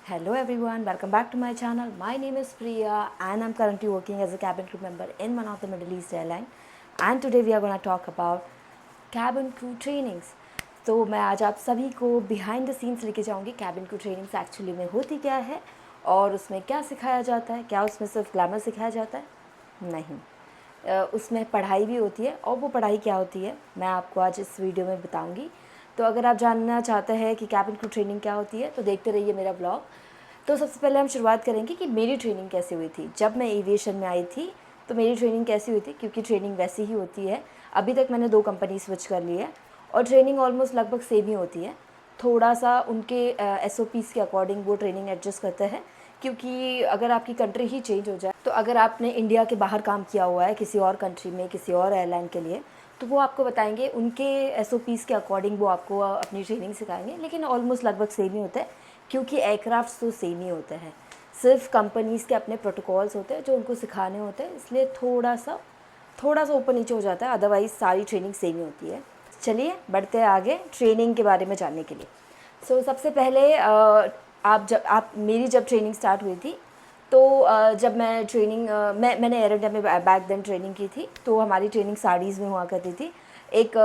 Hello everyone, welcome back to my channel. My name is Priya and I'm currently working as a cabin crew member in one of the Middle East airline. And today we are going to talk about cabin crew trainings. तो मैं आज आप सभी को behind the scenes लेके जाऊँगी cabin crew trainings actually में होती क्या है और उसमें क्या सिखाया जाता है। क्या उसमें सिर्फ ग्लैमर सिखाया जाता है? नहीं, उसमें पढ़ाई भी होती है और वो पढ़ाई क्या होती है मैं आपको आज इस वीडियो में बताऊंगी। तो अगर आप जानना चाहते हैं कि कैबिन क्रू ट्रेनिंग क्या होती है तो देखते रहिए मेरा ब्लॉग। तो सबसे पहले हम शुरुआत करेंगे कि मेरी ट्रेनिंग कैसे हुई थी। जब मैं एविएशन में आई थी तो मेरी ट्रेनिंग कैसी हुई थी, क्योंकि ट्रेनिंग वैसी ही होती है। अभी तक मैंने 2 कंपनी स्विच कर ली है और ट्रेनिंग ऑलमोस्ट लगभग सेम ही होती है। थोड़ा सा उनके SOPs के अकॉर्डिंग वो ट्रेनिंग एडजस्ट करते हैं, क्योंकि अगर आपकी कंट्री ही चेंज हो जाए तो अगर आपने इंडिया के बाहर काम किया हुआ है किसी और कंट्री में किसी और एयरलाइन के लिए तो वो आपको बताएंगे उनके SOPs के अकॉर्डिंग वो आपको अपनी ट्रेनिंग सिखाएंगे। लेकिन ऑलमोस्ट लगभग सेम ही होता है, क्योंकि एयरक्राफ्ट तो सेम ही होते हैं, सिर्फ कंपनीज़ के अपने प्रोटोकॉल्स होते हैं जो उनको सिखाने होते हैं, इसलिए थोड़ा सा ऊपर नीचे हो जाता है। अदरवाइज़ सारी ट्रेनिंग सेम ही होती है। चलिए बढ़ते हैं आगे ट्रेनिंग के बारे में जानने के लिए। सबसे पहले आप मेरी जब ट्रेनिंग स्टार्ट हुई थी तो जब मैं ट्रेनिंग मैंने एयर इंडिया में बैक देन ट्रेनिंग की थी, तो हमारी ट्रेनिंग साड़ीज़ में हुआ करती थी। एक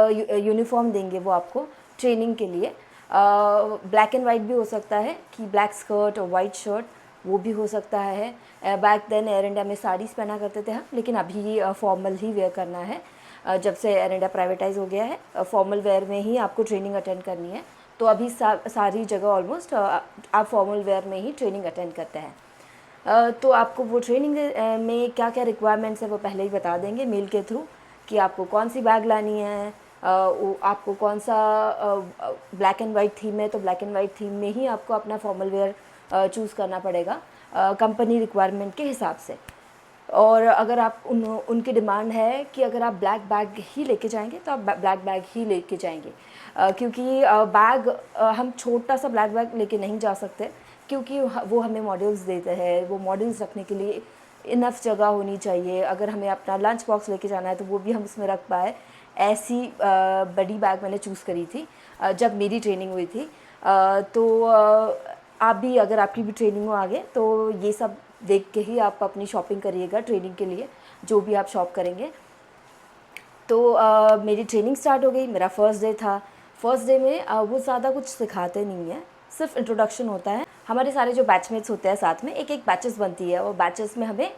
यूनिफॉर्म देंगे वो आपको ट्रेनिंग के लिए। ब्लैक एंड वाइट भी हो सकता है कि ब्लैक स्कर्ट और वाइट शर्ट, वो भी हो सकता है। बैक देन एयर इंडिया में साड़ीज़ पहना करते थे हम, लेकिन अभी फॉर्मल ही वेयर करना है। जब से एयर इंडिया प्राइवेटाइज हो गया है फॉर्मल वेयर में ही आपको ट्रेनिंग अटेंड करनी है। तो अभी सारी जगह ऑलमोस्ट आप फॉर्मल वेयर में ही ट्रेनिंग अटेंड करते हैं। तो आपको वो ट्रेनिंग में क्या क्या रिक्वायरमेंट्स है वो पहले ही बता देंगे मेल के थ्रू, कि आपको कौन सी बैग लानी है, आपको कौन सा ब्लैक एंड वाइट थीम है तो ब्लैक एंड वाइट थीम में ही आपको अपना फॉर्मल वेयर चूज़ करना पड़ेगा कंपनी रिक्वायरमेंट के हिसाब से। और अगर आप उनकी डिमांड है कि अगर आप ब्लैक बैग ही लेके जाएंगे तो आप ब्लैक बैग ही लेके जाएंगे, क्योंकि बैग हम छोटा सा ब्लैक बैग लेके नहीं जा सकते, क्योंकि वो हमें मॉडल्स देते हैं। वो मॉडल्स रखने के लिए इनफ जगह होनी चाहिए। अगर हमें अपना लंच बॉक्स लेके जाना है तो वो भी हम उसमें रख पाए। ऐसी बड़ी बैग मैंने चूज़ करी थी जब मेरी ट्रेनिंग हुई थी। तो आप भी, अगर आपकी भी ट्रेनिंग हो आगे, तो ये सब देख के ही आप अपनी शॉपिंग करिएगा ट्रेनिंग के लिए, जो भी आप शॉप करेंगे। तो मेरी ट्रेनिंग स्टार्ट हो गई। मेरा फर्स्ट डे था। फर्स्ट डे में वो ज़्यादा कुछ सिखाते नहीं हैं, सिर्फ इंट्रोडक्शन होता है। हमारे सारे जो बैचमेट्स होते हैं साथ में एक एक बैचेस बनती है और बैचेस में हमें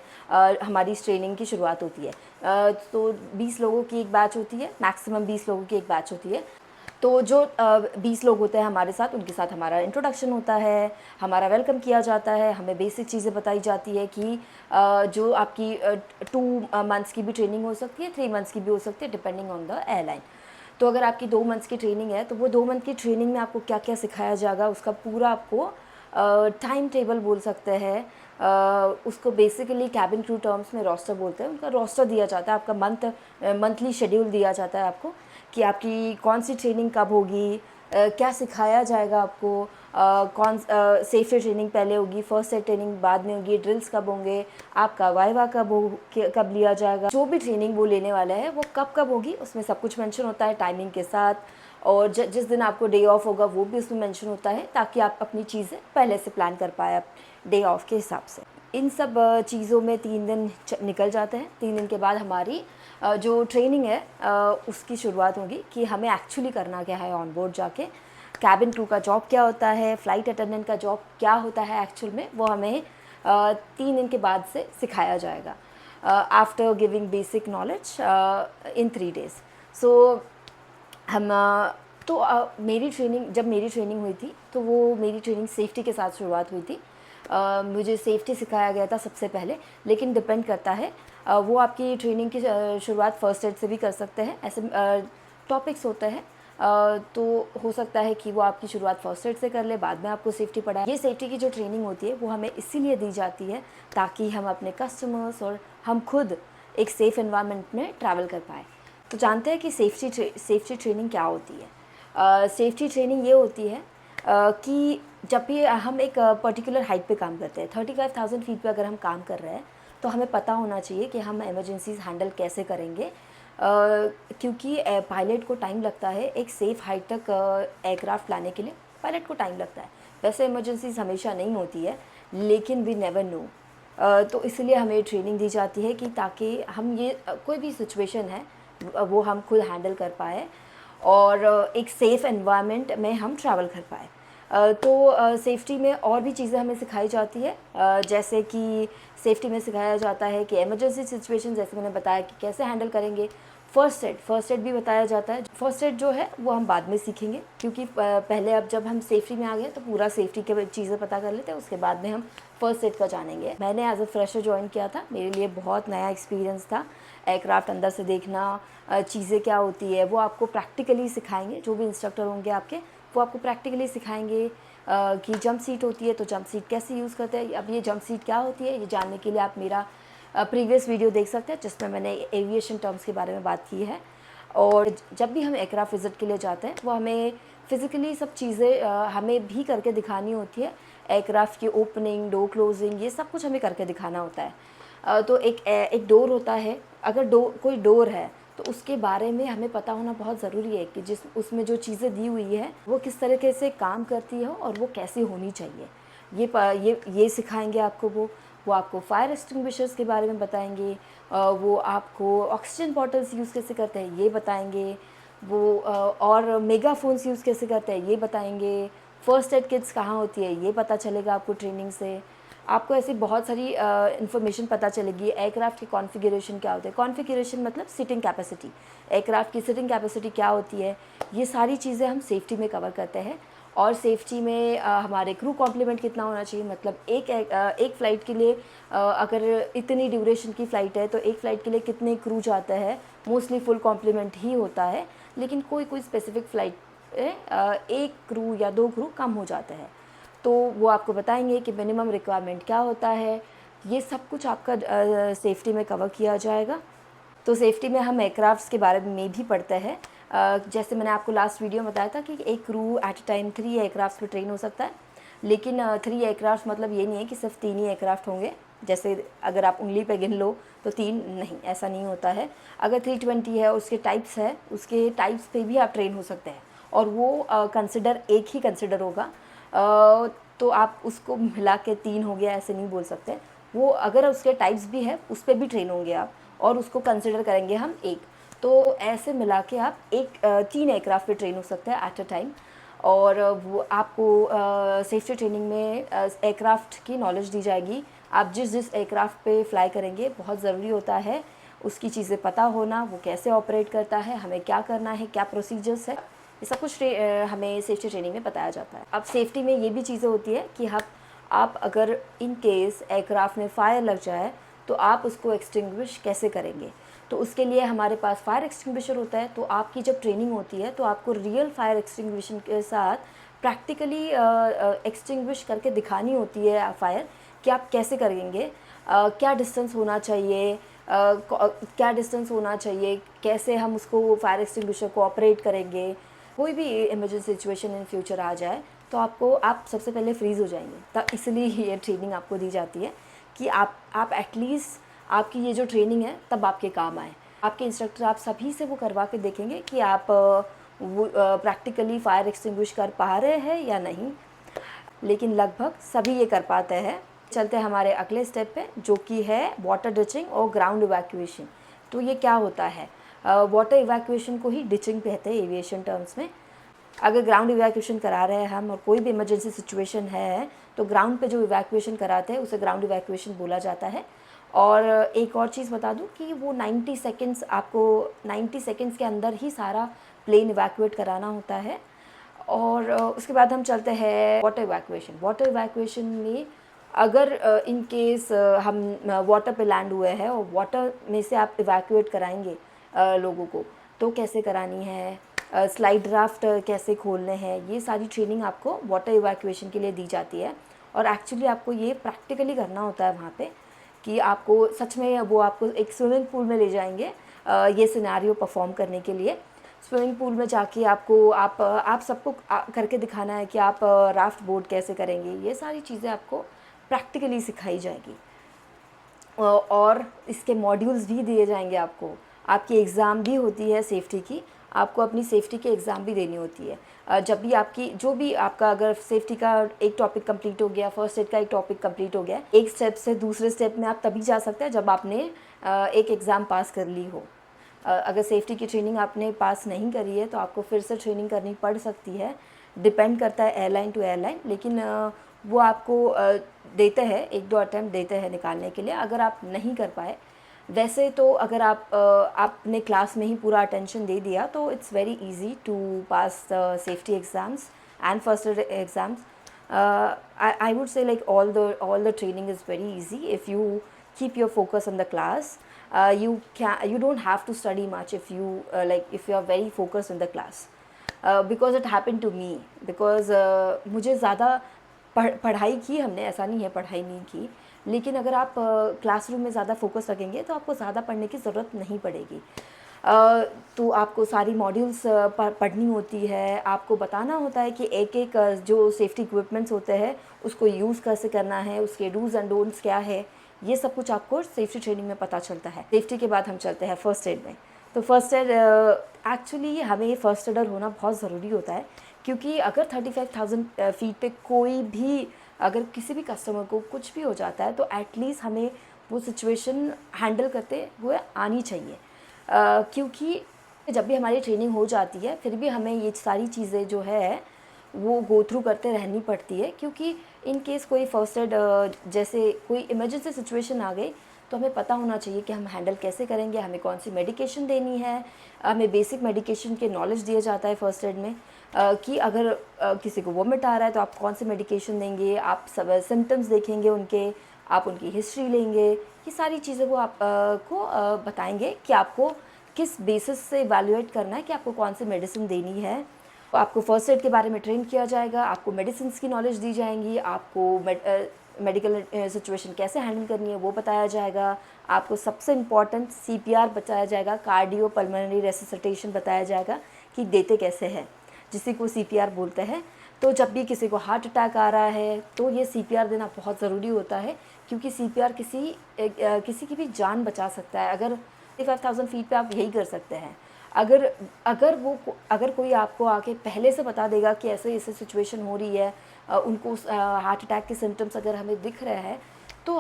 हमारी ट्रेनिंग की शुरुआत होती है। तो 20 लोगों की एक बैच होती है, मैक्सिमम 20 लोगों की एक बैच होती है। तो जो 20 लोग होते हैं हमारे साथ, उनके साथ हमारा इंट्रोडक्शन होता है, हमारा वेलकम किया जाता है, हमें बेसिक चीज़ें बताई जाती है कि जो आपकी 2 मंथ्स की भी ट्रेनिंग हो सकती है, 3 मंथ्स की भी हो सकती है, डिपेंडिंग ऑन द एयरलाइन। तो अगर आपकी 2 मंथ्स की ट्रेनिंग है तो वो 2 मंथ की ट्रेनिंग में आपको क्या क्या सिखाया जाएगा उसका पूरा आपको टाइम टेबल बोल सकते हैं। उसको बेसिकली कैबिन क्रू टर्म्स में रोस्टर बोलते हैं। उनका रोस्टर दिया जाता है, आपका मंथली शेड्यूल दिया जाता है आपको, कि आपकी कौन सी ट्रेनिंग कब होगी, क्या सिखाया जाएगा आपको, कौन सेफ्टी ट्रेनिंग पहले होगी, फर्स्ट एड ट्रेनिंग बाद में होगी, ड्रिल्स कब होंगे, आपका वाइवा कब लिया जाएगा, जो भी ट्रेनिंग वो लेने वाला है वो कब कब होगी, उसमें सब कुछ मेंशन होता है टाइमिंग के साथ। और जिस दिन आपको डे ऑफ होगा वो भी उसमें मेंशन होता है, ताकि आप अपनी चीज़ें पहले से प्लान कर पाए डे ऑफ के हिसाब से। इन सब चीज़ों में 3 दिन निकल जाते हैं। 3 दिन के बाद हमारी जो ट्रेनिंग है उसकी शुरुआत होगी कि हमें एक्चुअली करना क्या है ऑन बोर्ड जाके। कैबिन क्रू का जॉब क्या होता है, फ़्लाइट अटेंडेंट का जॉब क्या होता है एक्चुअल में, वो हमें 3 दिन के बाद से सिखाया जाएगा, after giving basic knowledge in 3 days. So हम मेरी ट्रेनिंग, जब मेरी ट्रेनिंग हुई थी तो वो मेरी ट्रेनिंग सेफ्टी के साथ शुरुआत हुई थी। मुझे सेफ्टी सिखाया गया था सबसे पहले, लेकिन डिपेंड करता है वो आपकी ट्रेनिंग की शुरुआत फ़र्स्ट एड से भी कर सकते हैं। ऐसे टॉपिक्स होते हैं, तो हो सकता है कि वो आपकी शुरुआत फ़र्स्ट एड से कर ले, बाद में आपको सेफ्टी पढ़ाए। ये सेफ्टी की जो ट्रेनिंग होती है वो हमें इसीलिए दी जाती है ताकि हम अपने कस्टमर्स और हम खुद एक सेफ़ एनवायरनमेंट में ट्रैवल कर पाएँ। तो जानते हैं कि सेफ्टी ट्रेनिंग क्या होती है। सेफ्टी ट्रेनिंग ये होती है कि जब भी हम एक पर्टिकुलर हाइट पे काम करते हैं, 35,000 फीट पे अगर हम काम कर रहे हैं, तो हमें पता होना चाहिए कि हम इमरजेंसीज हैंडल कैसे करेंगे, क्योंकि पायलट को टाइम लगता है एक सेफ़ हाइट तक एयरक्राफ्ट लाने के लिए। पायलट को टाइम लगता है, वैसे इमरजेंसीज हमेशा नहीं होती है, लेकिन वी नेवर नो। तो इसलिए हमें ट्रेनिंग दी जाती है कि ताकि हम ये कोई भी सिचुएशन है वो हम खुद हैंडल कर पाए और एक सेफ़ एनवायरनमेंट में हम ट्रैवल कर पाए। तो सेफ्टी में और भी चीज़ें हमें सिखाई जाती है, जैसे कि सेफ्टी में सिखाया जाता है कि इमरजेंसी सिचुएशन जैसे मैंने बताया कि कैसे हैंडल करेंगे। फ़र्स्ट एड भी बताया जाता है। फ़र्स्ट एड जो है वो हम बाद में सीखेंगे, क्योंकि पहले अब जब हम सेफ्टी में आ गए तो पूरा सेफ्टी के चीज़ें पता कर लेते हैं, उसके बाद में हम फ़र्स्ट एड का जानेंगे। मैंने एज अ फ्रेशर ज्वाइन किया था, मेरे लिए बहुत नया एक्सपीरियंस था। एयरक्राफ्ट अंदर से देखना, चीज़ें क्या होती है वो आपको प्रैक्टिकली सिखाएंगे। जो भी इंस्ट्रक्टर होंगे आपके, वो आपको प्रैक्टिकली सिखाएंगे कि जंप सीट होती है तो जंप सीट कैसे यूज़ करते हैं। अब ये जंप सीट क्या होती है ये जानने के लिए आप मेरा प्रीवियस वीडियो देख सकते हैं, जिसमें मैंने एविएशन टर्म्स के बारे में बात की है। और जब भी हम एयरक्राफ्ट विज़िट के लिए जाते हैं वो हमें फ़िज़िकली सब चीज़ें हमें भी करके दिखानी होती है। एयरक्राफ्ट की ओपनिंग, डोर क्लोजिंग, ये सब कुछ हमें करके दिखाना होता है। तो एक डोर होता है, अगर कोई डोर है तो उसके बारे में हमें पता होना बहुत ज़रूरी है कि उसमें जो चीज़ें दी हुई है वो किस तरीके से काम करती है और वो कैसे होनी चाहिए। ये सिखाएंगे आपको। वो आपको फायर एक्सटिंग्विशर्स के बारे में बताएंगे, वो आपको ऑक्सीजन बॉटल्स यूज़ कैसे करते हैं ये बताएंगे, वो और मेगाफोन्स यूज़ कैसे करते हैं ये बताएंगे। फ़र्स्ट एड किट्स कहाँ होती है ये पता चलेगा आपको ट्रेनिंग से। आपको ऐसी बहुत सारी इन्फॉर्मेशन पता चलेगी। एयरक्राफ्ट की कॉन्फ़िगरेशन क्या होते हैं, कॉन्फ़िगरेशन मतलब सिटिंग कैपेसिटी, एयरक्राफ्ट की सिटिंग कैपेसिटी क्या होती है, ये सारी चीज़ें हम सेफ्टी में कवर करते हैं। और सेफ्टी में हमारे क्रू कॉम्प्लीमेंट कितना होना चाहिए, मतलब एक फ़्लाइट के लिए अगर इतनी ड्यूरेशन की फ़्लाइट है तो एक फ़्लाइट के लिए कितने क्रू जाता है। मोस्टली फुल कॉम्प्लीमेंट ही होता है, लेकिन कोई स्पेसिफ़िक फ़्लाइट एक क्रू या 2 क्रू कम हो जाते हैं, तो वो आपको बताएंगे कि मिनिमम रिक्वायरमेंट क्या होता है। ये सब कुछ आपका सेफ्टी में कवर किया जाएगा। तो सेफ्टी में हम एयरक्राफ्ट्स के बारे में भी पढ़ते हैं। जैसे मैंने आपको लास्ट वीडियो में बताया था कि एक crew at a time 3 aircrafts पे ट्रेन हो सकता है, लेकिन 3 एयरक्राफ्ट मतलब ये नहीं है कि सिर्फ 3 ही एयरक्राफ्ट होंगे। जैसे अगर आप उंगली पे गिन लो तो 3 नहीं, ऐसा नहीं होता है। अगर 320 है, उसके टाइप्स है, उसके टाइप्स पे भी आप ट्रेन हो सकते हैं और वो कंसिडर एक ही कंसिडर होगा। तो आप उसको मिला के 3 हो गया ऐसे नहीं बोल सकते। वो अगर उसके टाइप्स भी है उस पर भी ट्रेन होंगे आप, और उसको कंसिडर करेंगे हम एक। तो ऐसे मिला के आप 3 एयरक्राफ्ट पे ट्रेन हो सकते हैं एट अ टाइम। और वो आपको सेफ्टी ट्रेनिंग में एयरक्राफ्ट की नॉलेज दी जाएगी। आप जिस एयरक्राफ्ट पे फ्लाई करेंगे बहुत ज़रूरी होता है उसकी चीज़ें पता होना, वो कैसे ऑपरेट करता है, हमें क्या करना है, क्या प्रोसीजर्स है, ये सब कुछ हमें सेफ्टी ट्रेनिंग में बताया जाता है। अब सेफ्टी में ये भी चीज़ें होती है कि आप अगर इन केस एयरक्राफ्ट में फायर लग जाए तो आप उसको एक्सटिंग्विश कैसे करेंगे। तो उसके लिए हमारे पास फायर एक्सटिंग्विशर होता है। तो आपकी जब ट्रेनिंग होती है तो आपको रियल फायर एक्सटिंग्विशन के साथ प्रैक्टिकली एक्सटिंग्विश करके दिखानी होती है फायर कि आप कैसे करेंगे, क्या डिस्टेंस होना चाहिए, क्या डिस्टेंस होना चाहिए, कैसे हम उसको फायर एक्सटिंग्विशर को ऑपरेट करेंगे। कोई भी इमरजेंसी सिचुएशन इन फ्यूचर आ जाए तो आप सबसे पहले फ्रीज़ हो जाएंगे। तब इसलिए ये ट्रेनिंग आपको दी जाती है कि आप एटलीस्ट आपकी ये जो ट्रेनिंग है तब आपके काम आए। आपके इंस्ट्रक्टर आप सभी से वो करवा के देखेंगे कि आप वो प्रैक्टिकली फायर एक्सटिंग्विश कर पा रहे हैं या नहीं, लेकिन लगभग सभी ये कर पाते हैं। चलते हैं हमारे अगले स्टेप पे, जो कि है वाटर डिचिंग और ग्राउंड इवैक्यूएशन। तो ये क्या होता है, वाटर इवैक्यूएशन को ही डिचिंग कहते हैं एविएशन टर्म्स में। अगर ग्राउंड इवैक्यूएशन करा रहे हैं हम और कोई भी इमरजेंसी सिचुएशन है तो ग्राउंड पे जो इवैक्यूएशन कराते हैं उसे ग्राउंड इवैक्यूएशन बोला जाता है। और एक और चीज़ बता दूं कि वो 90 सेकेंड्स, आपको 90 सेकेंड्स के अंदर ही सारा प्लेन इवैक्यूएट कराना होता है। और उसके बाद हम चलते हैं वाटर इवैक्यूएशन। वाटर इवैक्यूएशन में अगर इन केस हम वाटर पे लैंड हुए हैं और वाटर में से आप इवैक्यूएट कराएंगे लोगों को, तो कैसे करानी है, स्लाइड ड्राफ्ट कैसे खोलने हैं, ये सारी ट्रेनिंग आपको वाटर इवैक्यूएशन के लिए दी जाती है। और एक्चुअली आपको ये प्रैक्टिकली करना होता है वहाँ पे, कि आपको सच में वो आपको एक स्विमिंग पूल में ले जाएंगे ये सिनेरियो परफॉर्म करने के लिए। स्विमिंग पूल में जाके आप सबको करके दिखाना है कि आप राफ्ट बोर्ड कैसे करेंगे। ये सारी चीज़ें आपको प्रैक्टिकली सिखाई जाएगी और इसके मॉड्यूल्स भी दिए जाएंगे आपको। आपकी एग्ज़ाम भी होती है सेफ्टी की, आपको अपनी सेफ्टी की एग्ज़ाम भी देनी होती है। जब भी आपकी जो भी आपका अगर सेफ्टी का एक टॉपिक कंप्लीट हो गया, फर्स्ट एड का एक टॉपिक कंप्लीट हो गया, एक स्टेप से दूसरे स्टेप में आप तभी जा सकते हैं जब आपने एक एग्ज़ाम पास कर ली हो। अगर सेफ्टी की ट्रेनिंग आपने पास नहीं करी है तो आपको फिर से ट्रेनिंग करनी पड़ सकती है, डिपेंड करता है एयरलाइन टू एयरलाइन, लेकिन वो आपको देते हैं, 1-2 अटैम्प्ट देते हैं निकालने के लिए अगर आप नहीं कर पाए। वैसे तो अगर आपने क्लास में ही पूरा अटेंशन दे दिया तो it's very easy to pass the safety exams and first aid exams. I would say like all the training is very easy if you keep your focus on the class. You don't have to study much if you are very focused in the class. Because it happened to me. Because मुझे ज़्यादा पढ़ाई की हमने, ऐसा नहीं है पढ़ाई नहीं की, लेकिन अगर आप क्लासरूम में ज़्यादा फोकस रखेंगे तो आपको ज़्यादा पढ़ने की ज़रूरत नहीं पड़ेगी. तो आपको सारी मॉड्यूल्स पढ़नी होती है, आपको बताना होता है कि एक एक जो सेफ्टी इक्विपमेंट्स होते हैं उसको यूज़ कैसे करना है, उसके डूज़ एंड डोंट्स क्या है, ये सब कुछ आपको सेफ्टी ट्रेनिंग में पता चलता है. सेफ्टी के बाद हम चलते हैं फर्स्ट एड में. तो फर्स्ट एड एक्चुअली हमें फर्स्ट एडर होना बहुत ज़रूरी होता है, क्योंकि अगर 35,000 फीट पे कोई भी अगर किसी भी कस्टमर को कुछ भी हो जाता है तो एटलीस्ट हमें वो सिचुएशन हैंडल करते हुए आनी चाहिए. क्योंकि जब भी हमारी ट्रेनिंग हो जाती है फिर भी हमें ये सारी चीज़ें जो है वो गो थ्रू करते रहनी पड़ती है, क्योंकि इन केस कोई फर्स्ट एड जैसे कोई इमरजेंसी सिचुएशन आ गई तो हमें पता होना चाहिए कि हम हैंडल कैसे करेंगे, हमें कौन सी मेडिकेशन देनी है. हमें बेसिक मेडिकेशन के नॉलेज दिया जाता है फर्स्ट एड में, कि अगर किसी को वोमिट आ रहा है तो आप कौन सी मेडिकेशन देंगे, आप सब सिम्टम्स देखेंगे उनके, आप उनकी हिस्ट्री लेंगे, ये सारी चीज़ें वो आप को बताएंगे कि आपको किस बेसिस से इवैल्यूएट करना है कि आपको कौन सी मेडिसिन देनी है. तो आपको फर्स्ट एड के बारे में ट्रेन किया जाएगा, आपको मेडिसिन की नॉलेज दी जाएंगी, आपको मेडिकल सिचुएशन कैसे हैंडल करनी है वो बताया जाएगा, आपको सबसे इम्पॉर्टेंट CPR बताया जाएगा, कार्डियो पल्मोनरी रेसिसिटेशन बताया जाएगा कि देते कैसे हैं, जिसी को CPR बोलते हैं. तो जब भी किसी को हार्ट अटैक आ रहा है तो ये CPR देना बहुत ज़रूरी होता है, क्योंकि CPR किसी की भी जान बचा सकता है. अगर 35,000 फीट पे आप यही कर सकते हैं. अगर कोई आपको आके पहले से बता देगा कि ऐसे ऐसे सिचुएशन हो रही है, उनको हार्ट अटैक के सिम्टम्स अगर हमें दिख रहे हैं, तो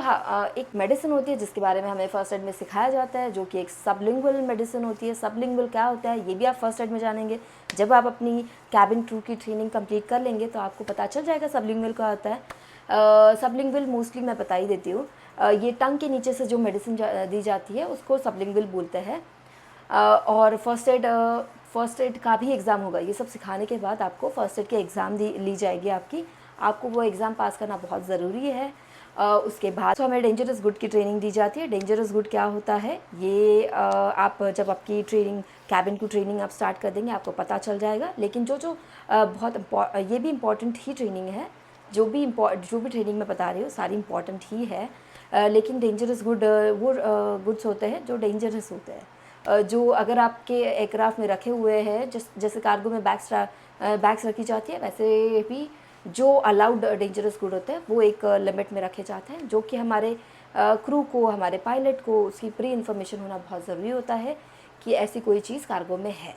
एक मेडिसिन होती है जिसके बारे में हमें फर्स्ट एड में सिखाया जाता है, जो कि एक सबलिंगुअल मेडिसिन होती है. सबलिंगुअल क्या होता है ये भी आप फर्स्ट एड में जानेंगे. जब आप अपनी कैबिन क्रू की ट्रेनिंग कंप्लीट कर लेंगे तो आपको पता चल जाएगा सबलिंगुअल क्या होता है. सबलिंगुअल मोस्टली मैं बता ही देती हूँ, ये टंग के नीचे से जो मेडिसिन दी जाती है उसको सबलिंगुअल बोलते हैं. और फर्स्ट एड का भी एग्ज़ाम होगा. ये सब सिखाने के बाद आपको फर्स्ट एड के एग्ज़ाम ली जाएगी आपको वो एग्ज़ाम पास करना बहुत ज़रूरी है. उसके बाद तो हमें डेंजरस गुड की ट्रेनिंग दी जाती है. डेंजरस गुड क्या होता है ये आप जब आपकी ट्रेनिंग कैबिन की ट्रेनिंग आप स्टार्ट कर देंगे आपको पता चल जाएगा. लेकिन जो ये भी इम्पॉर्टेंट ही ट्रेनिंग है, जो भी ट्रेनिंग मैं बता रही हूँ सारी इम्पॉर्टेंट ही है. लेकिन डेंजरस गुड वो गुड्स होते हैं जो डेंजरस होते हैं, जो अगर आपके एयरक्राफ्ट में रखे हुए हैं, जैसे कार्गो में बैग्स रखी जाती है, वैसे भी जो अलाउड डेंजरस गुड होते हैं वो एक लिमिट में रखे जाते हैं, जो कि हमारे क्रू को, हमारे पायलट को उसकी प्री इन्फॉर्मेशन होना बहुत ज़रूरी होता है कि ऐसी कोई चीज़ कार्गो में है.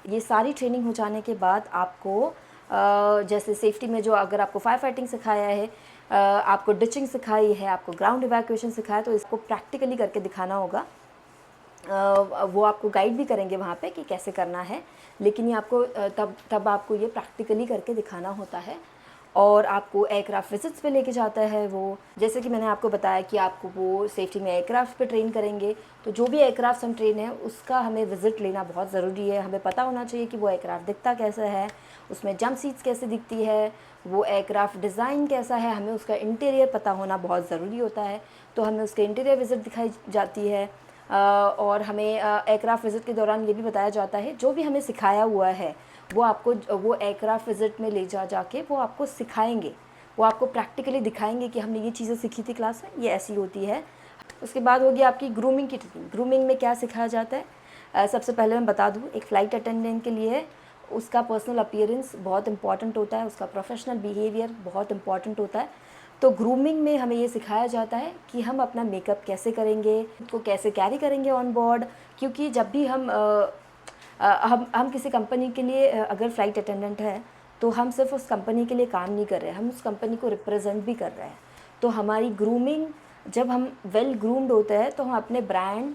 ये सारी ट्रेनिंग हो जाने के बाद आपको जैसे सेफ्टी में जो अगर आपको फायर फाइटिंग सिखाया है, आपको डिचिंग सिखाई है, आपको ग्राउंड इवैक्यूएशन सिखाया, तो इसको प्रैक्टिकली करके दिखाना होगा. वो आपको गाइड भी करेंगे वहाँ पे कि कैसे करना है, लेकिन ये आपको तब आपको ये प्रैक्टिकली करके दिखाना होता है. और आपको एयरक्राफ्ट विजिट्स पे लेके जाता है वो, जैसे कि मैंने आपको बताया कि आपको वो सेफ्टी में एयरक्राफ्ट पे ट्रेन करेंगे. तो जो भी एयरक्राफ्ट हम ट्रेन है उसका हमें विज़िट लेना बहुत ज़रूरी है. हमें पता होना चाहिए कि वो एयरक्राफ्ट दिखता कैसा है, उसमें जंप सीट्स कैसे दिखती है, वो एयरक्राफ्ट डिज़ाइन कैसा है, हमें उसका इंटीरियर पता होना बहुत ज़रूरी होता है. तो हमें उसके इंटीरियर विज़िट दिखाई जाती है. और हमें एयरक्राफ्ट विज़िट के दौरान ये भी बताया जाता है जो भी हमें सिखाया हुआ है वो आपको वो एयरक्राफ्ट विज़िट में ले जाके वो आपको सिखाएंगे, वो आपको प्रैक्टिकली दिखाएंगे कि हमने ये चीज़ें सीखी थी क्लास में, ये ऐसी होती है. उसके बाद होगी आपकी ग्रूमिंग की ट्रेनिंग. ग्रूमिंग में क्या सिखाया जाता है, सबसे पहले मैं बता दूँ, एक फ़्लाइट अटेंडेंट के लिए उसका पर्सनल अपीयरेंस बहुत इंपॉर्टेंट होता है, उसका प्रोफेशनल बिहेवियर बहुत इंपॉर्टेंट होता है. तो ग्रूमिंग में हमें ये सिखाया जाता है कि हम अपना मेकअप कैसे करेंगे, उसको कैसे कैरी करेंगे ऑन बोर्ड, क्योंकि जब भी हम हम किसी कंपनी के लिए अगर फ़्लाइट अटेंडेंट है तो हम सिर्फ उस कंपनी के लिए काम नहीं कर रहे हैं, हम उस कंपनी को रिप्रेजेंट भी कर रहे हैं। तो हमारी ग्रूमिंग, जब हम वेल ग्रूम्ड होते हैं तो हम अपने ब्रांड,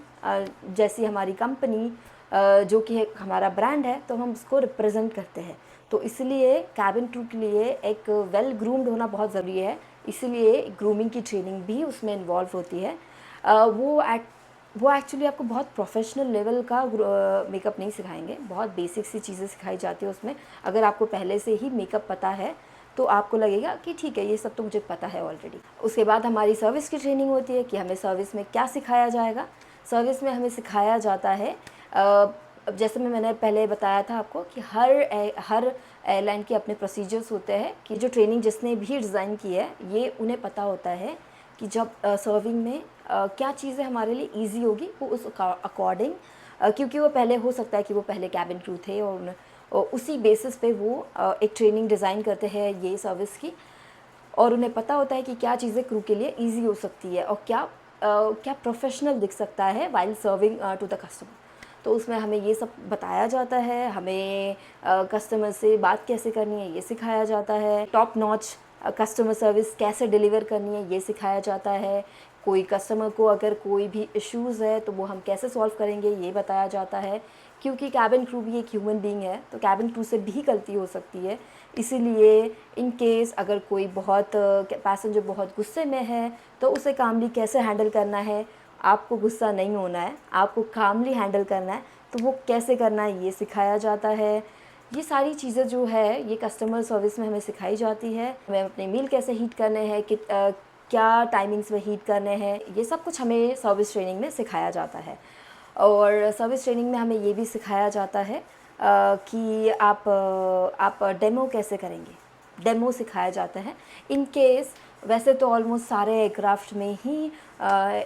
जैसी हमारी कंपनी जो कि हमारा ब्रांड है, तो हम उसको रिप्रेजेंट करते हैं। तो इसलिए कैबिन क्रू के लिए एक वेल ग्रूम्ड होना बहुत ज़रूरी है, इसीलिए ग्रूमिंग की ट्रेनिंग भी उसमें इन्वॉल्व होती है। वो एक्चुअली आपको बहुत प्रोफेशनल लेवल का मेकअप नहीं सिखाएंगे, बहुत बेसिक सी चीज़ें सिखाई जाती है उसमें। अगर आपको पहले से ही मेकअप पता है तो आपको लगेगा कि ठीक है, ये सब तो मुझे पता है ऑलरेडी। उसके बाद हमारी सर्विस की ट्रेनिंग होती है कि हमें सर्विस में क्या सिखाया जाएगा। सर्विस में हमें सिखाया जाता है, जैसे मैंने पहले बताया था आपको कि हर एयरलाइन के अपने प्रोसीजर्स होते हैं कि जो ट्रेनिंग जिसने भी डिज़ाइन की है, ये उन्हें पता होता है कि जब सर्विंग में क्या चीज़ें हमारे लिए ईजी होगी, वो उस अकॉर्डिंग, क्योंकि वो पहले हो सकता है कि वो पहले कैबिन क्रू थे और उसी बेसिस पे वो एक ट्रेनिंग डिज़ाइन करते हैं ये सर्विस की, और उन्हें पता होता है कि क्या चीज़ें क्रू के लिए ईजी हो सकती है और क्या प्रोफेशनल दिख सकता है while serving to the customer. तो उसमें हमें ये सब बताया जाता है, हमें कस्टमर से बात कैसे करनी है ये सिखाया जाता है, टॉप नॉच कस्टमर सर्विस कैसे डिलीवर करनी है ये सिखाया जाता है, कोई कस्टमर को अगर कोई भी इश्यूज़ है तो वो हम कैसे सॉल्व करेंगे ये बताया जाता है। क्योंकि कैबिन क्रू भी एक ह्यूमन बीइंग है, तो कैबिन क्रू से भी गलती हो सकती है, इसीलिए इन केस अगर कोई पैसेंजर बहुत गुस्से में है तो उसे कामली कैसे हैंडल करना है, आपको गुस्सा नहीं होना है, आपको कामली हैंडल करना है, तो वो कैसे करना है ये सिखाया जाता है। ये सारी चीज़ें जो है ये कस्टमर सर्विस में हमें सिखाई जाती है। हमें अपने मील कैसे हीट करने हैं, क्या टाइमिंग्स में हीट करने हैं, ये सब कुछ हमें सर्विस ट्रेनिंग में सिखाया जाता है। और सर्विस ट्रेनिंग में हमें ये भी सिखाया जाता है कि आप डेमो कैसे करेंगे, डेमो सिखाया जाता है। इन केस वैसे तो ऑलमोस्ट सारे एयरक्राफ्ट में ही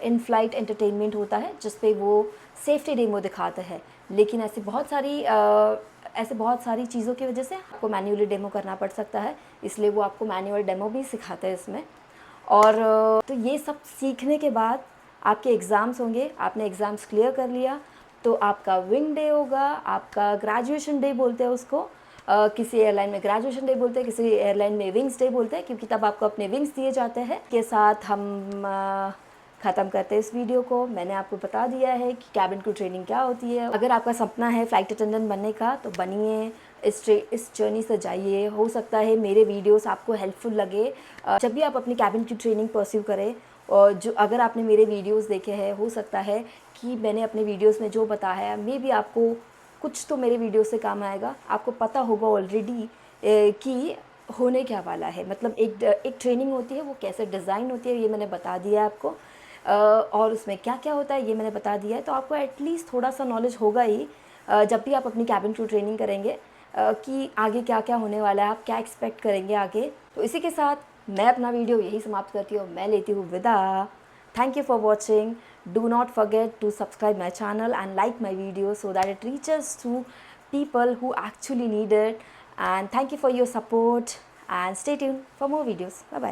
इन फ्लाइट एंटरटेनमेंट होता है जिस पे वो सेफ्टी डेमो दिखाते हैं, लेकिन ऐसी बहुत सारी चीज़ों की वजह से आपको मैन्युअली डेमो करना पड़ सकता है, इसलिए वो आपको मैनुअल डेमो भी सिखाते हैं इसमें। और तो ये सब सीखने के बाद आपके एग्ज़ाम्स होंगे, आपने एग्ज़ाम्स क्लियर कर लिया तो आपका विंग डे होगा, आपका ग्रेजुएशन डे बोलते हैं उसको। किसी एयरलाइन में ग्रेजुएशन डे बोलते हैं, किसी एयरलाइन में विंग्स डे बोलते हैं, क्योंकि तब आपको अपने विंग्स दिए जाते हैं। के साथ हम ख़त्म करते हैं इस वीडियो को। मैंने आपको बता दिया है कि कैबिन क्रू ट्रेनिंग क्या होती है। अगर आपका सपना है फ़्लाइट अटेंडेंट बनने का तो बनिए, इस जर्नी से जाइए। हो सकता है मेरे वीडियोस आपको हेल्पफुल लगे जब भी आप अपनी कैबिन की ट्रेनिंग परस्यू करें। और जो अगर आपने मेरे वीडियोस देखे हैं, हो सकता है कि मैंने अपने वीडियोस में जो बताया है मे बी आपको कुछ तो मेरे वीडियो से काम आएगा। आपको पता होगा ऑलरेडी कि होने क्या वाला है, मतलब एक ट्रेनिंग होती है वो कैसे डिज़ाइन होती है ये मैंने बता दिया है आपको, और उसमें क्या क्या होता है ये मैंने बता दिया है। तो आपको एटलीस्ट थोड़ा सा नॉलेज होगा ही जब भी आप अपनी कैबिन क्रू ट्रेनिंग करेंगे कि आगे क्या क्या होने वाला है, आप क्या एक्सपेक्ट करेंगे आगे। तो इसी के साथ मैं अपना वीडियो यही समाप्त करती हूँ, मैं लेती हूँ विदा। Thank you for watching. Do not forget to subscribe my channel and like my video so that it reaches to people who actually need it. And thank you for your support and stay tuned for more videos. Bye bye.